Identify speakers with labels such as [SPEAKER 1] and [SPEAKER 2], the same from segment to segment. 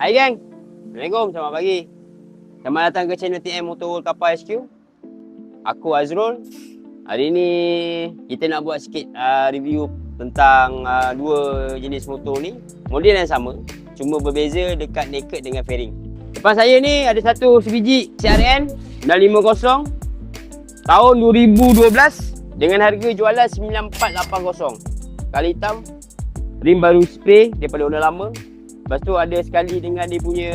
[SPEAKER 1] Hai gang. Assalamualaikum, selamat pagi. Selamat datang ke channel TM Motor World Kapal HQ. Aku Azrul. Hari ni kita nak buat sikit review tentang dua jenis motor ni. Model yang sama, cuma berbeza dekat naked dengan fairing. Depan saya ni ada satu sebiji CRN 950 tahun 2012 dengan harga jualan 9480. Kali hitam, rim baru spray daripada owner lama. Lepas tu ada sekali dengan dia punya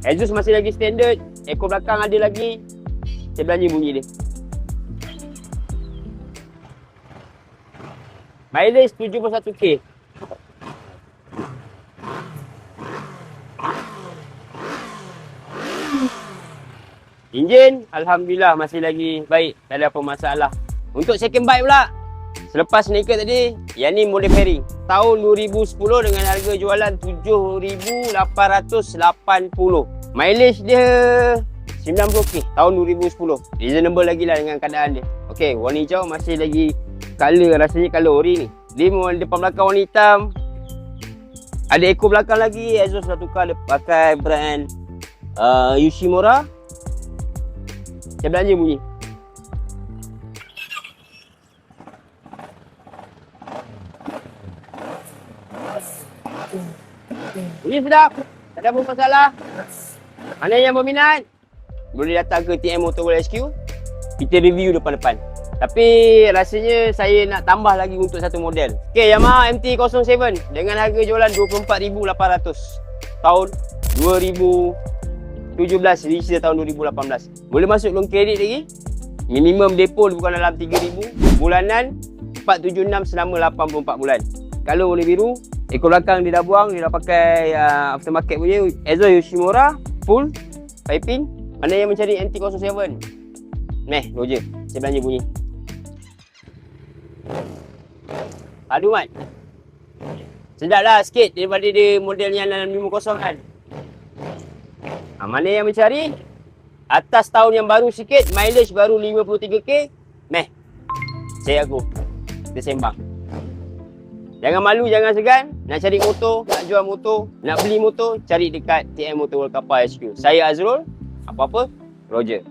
[SPEAKER 1] exhaust masih lagi standard, ekor belakang ada lagi. Saya belanja bunyi dia. Mileage 71k. Enjin alhamdulillah masih lagi baik, tak ada apa masalah. Untuk second bike pula, selepas naked tadi, yang ni model fairing tahun 2010 dengan harga jualan 7,880. Mileage dia 90k tahun 2010. Reasonable lagi lah dengan keadaan dia. Okey, warna hijau masih lagi color, rasanya color ori ni. Dia depan belakang warna hitam. Ada ekor belakang lagi, exhaust dah tukar, dia pakai brand Yoshimura. Saya belanja bunyi. Bunyi sedap, tak ada apa masalah. Mana yang berminat, boleh datang ke TM Motor World HQ. Kita review depan-depan. Tapi rasanya saya nak tambah lagi untuk satu model. Okay, Yamaha MT-07 dengan harga jualan 24,800 tahun 2017, register tahun 2018. Boleh masuk loan kredit lagi. Minimum depo bukan dalam 3,000. Bulanan 476 selama 84 bulan. Kalau warna biru, ekor belakang dia dah buang, dia dah pakai aftermarket punya exhaust Yoshimura full piping. Mana yang mencari MT-07? Roger, saya belanja bunyi. Aduh mat, sedap lah sikit daripada dia model yang 650 kan. Mana yang mencari atas tahun yang baru sikit, mileage baru 53k, saya aku. Kita sembang. Jangan malu, jangan segan. Nak cari motor, nak jual motor, nak beli motor, cari dekat TM Motor World Kapal HQ. Saya Azrul. Apa-apa, Roger.